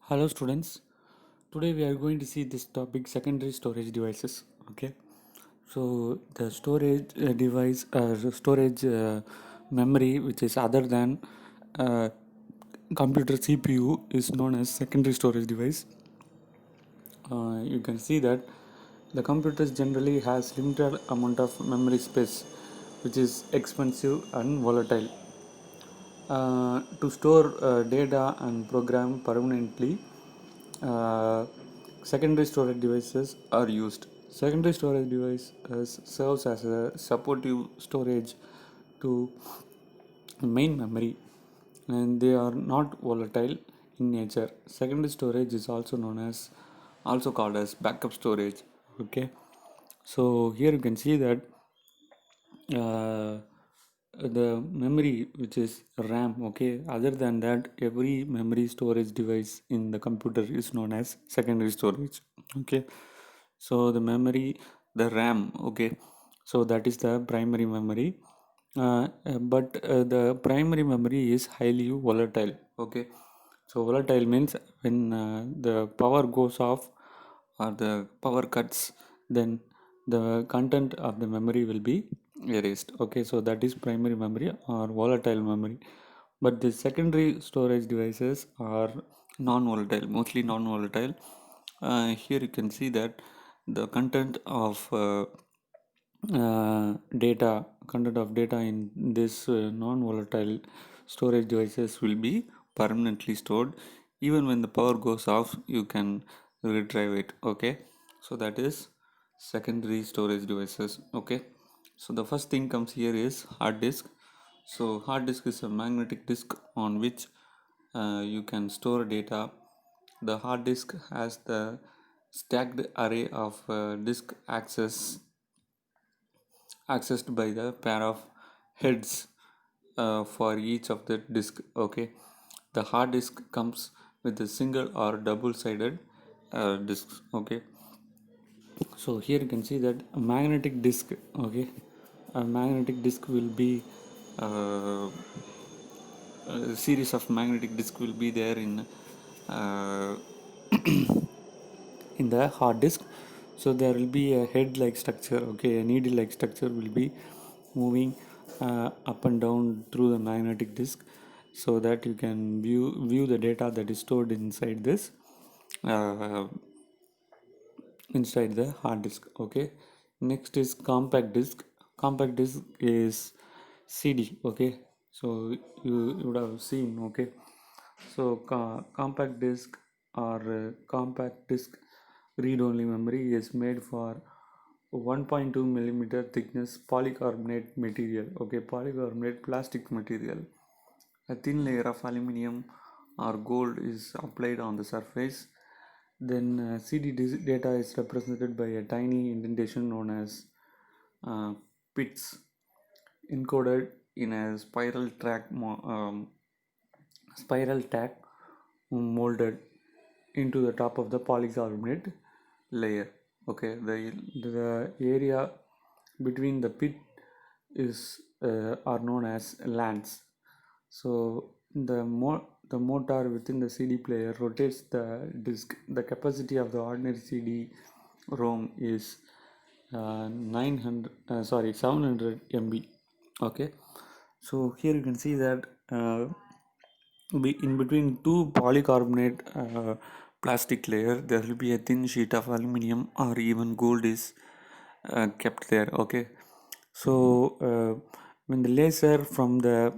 Hello students. Today we are going to see this topic secondary storage devices. Okay. So the storage device storage memory which is other than uh, computer CPU is known as secondary storage device. You can see that the computers generally has limited amount of memory space which is expensive and volatile. To store data and program permanently, uh, secondary storage devices are used. Secondary storage device serves as a supportive storage to main memory, and they are not volatile in nature. Secondary storage is also called as backup storage. Okay, so here you can see that uh, the memory which is RAM. Okay, other than that, every memory storage device in the computer is known as secondary storage. Okay, so the memory, the RAM. Okay, so that is the primary memory. But the primary memory is highly volatile. Okay, so volatile means when the power goes off or the power cuts, then the content of the memory will be erased. Okay, so that is primary memory or volatile memory. But the secondary storage devices are non-volatile, mostly non-volatile. Here you can see that the content of data in this non-volatile storage devices will be permanently stored. Even when the power goes off, you can retrieve it. Okay, so that is secondary storage devices. Okay, so the first thing comes here is hard disk. So hard disk is a magnetic disk on which you can store data. The hard disk has the stacked array of disk accessed by the pair of heads for each of the disk. Okay, the hard disk comes with a single or double sided discs. Okay, so here you can see that a magnetic disk. Okay, a magnetic disk will be uh, a series of magnetic disk will be there uh, in the hard disk. So there will be a head like structure. Okay, a needle like structure will be moving up and down through the magnetic disk, so that you can view the data that is stored uh, inside the hard disk. Okay, next is compact disk. Compact disk is CD. Okay, so you would have seen. Okay, so compact disk or compact disk read-only memory is made for 1.2 millimeter thickness polycarbonate material. Okay, polycarbonate plastic material. A thin layer of aluminum or gold is applied on the surface. Then CD data is represented by a tiny indentation known as uh, pits, encoded in a spiral tack molded into the top of the polycarbonate layer. Okay, the area between the pit is are known as lands. So the motor within the CD player rotates the disk. The capacity of the ordinary CD ROM is 700 MB. Okay, so here you can see that in between two polycarbonate plastic layer, there will be a thin sheet of aluminum or even gold is kept there. Okay, so when the laser from the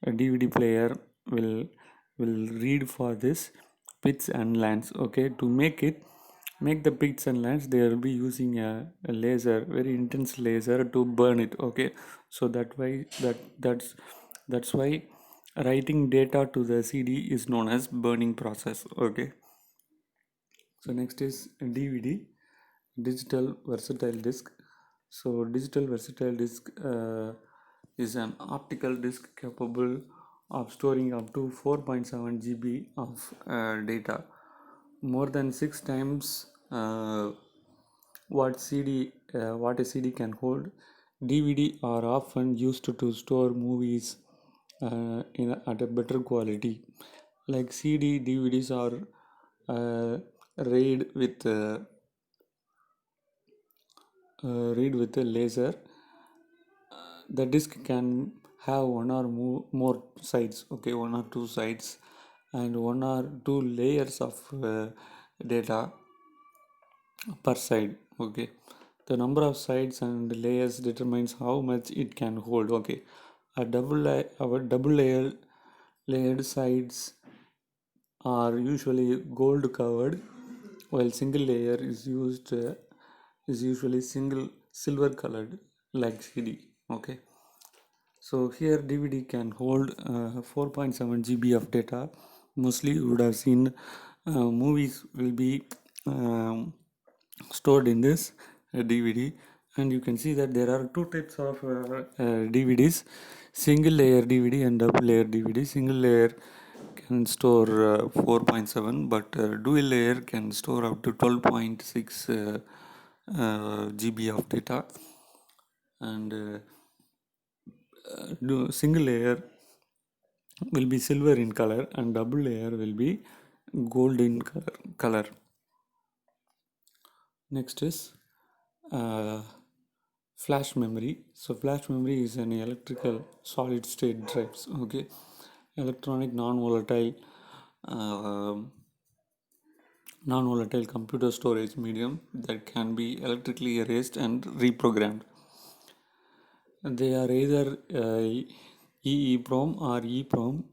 DVD player will read for this pits and lands. Okay, to make the pits and lands, they will be using a laser, very intense laser, to burn it. Okay, so that's why writing data to the CD is known as burning process. Okay, so next is DVD, digital versatile disk. So digital versatile disk is an optical disk capable of storing up to 4.7 GB of data, more than 6 times what a CD can hold. DVD are often used to store movies at a better quality. like CD, DVDs are read with a laser. The disc can have one or more sides, okay, one or two sides, and one or two layers of data per side, okay. The number of sides and layers determines how much it can hold, okay. Our layered sides are usually gold covered, while single layer is usually single silver colored like CD, okay. So here DVD can hold 4.7 GB of data. Mostly you would have seen movies will be um, stored in this DVD, and you can see that there are two types of DVDs: single layer DVD and double layer DVD. Single layer can store 4.7, but dual layer can store up to 12.6 GB of data, and single layer will be silver in color and double layer will be gold in color. Next is uh, flash memory. So flash memory is an electrical solid state drives, okay, electronic uh, non-volatile computer storage medium that can be electrically erased and reprogrammed. They are either EEPROM or EEPROM,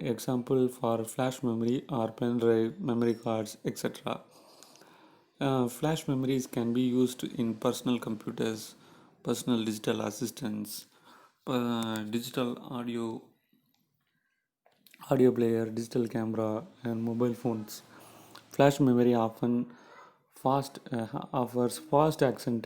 example for flash memory or pen drive, memory cards, etc. Flash memories can be used in personal computers, personal digital assistants, digital audio player, digital camera, and mobile phones. Flash memory often fast offers fast access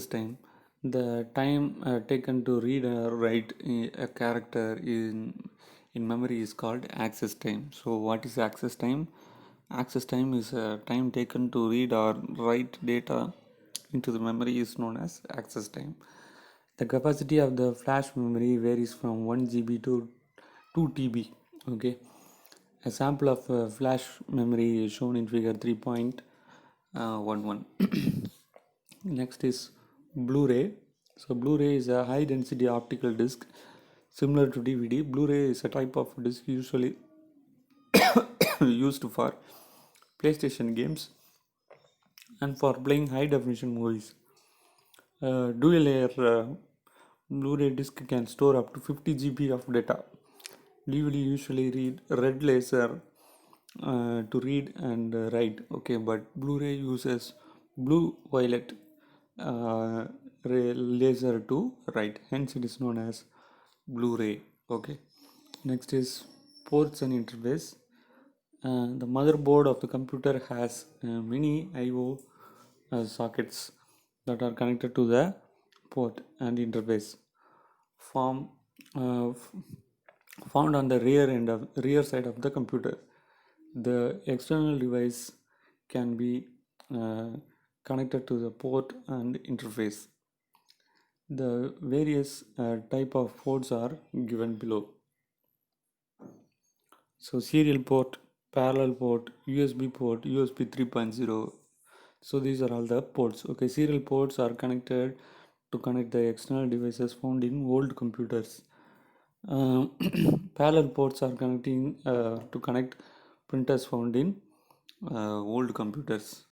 time. The time taken to read or write a character in memory is called access time. So what is access time? Access time is time taken to read or write data into the memory is known as access time. The capacity of the flash memory varies from 1 GB to 2 TB. Okay, a sample of flash memory is shown in figure 3.11. Next is Blu-ray. So Blu-ray is a high density optical disc similar to DVD. Blu-ray is a type of disc usually used for PlayStation games and for playing high definition movies. Dual layer Blu-ray disc can store up to 50 GB of data. DVD usually read red laser to read and write, okay, but Blu-ray uses blue violet uh, laser to write, hence it is known as Blu-ray, okay. Next is ports and interface. The motherboard of the computer has many IO sockets that are connected to the port and interface form uh, found on the rear side of the computer. The external device can be uh, connected to the port and interface. The various type of ports are given below. So serial port, parallel port, USB port, USB 3.0. So these are all the ports. Okay, serial ports are connected to connect the external devices found in old computers. Uh, Parallel ports are connecting to connect printers found in old computers.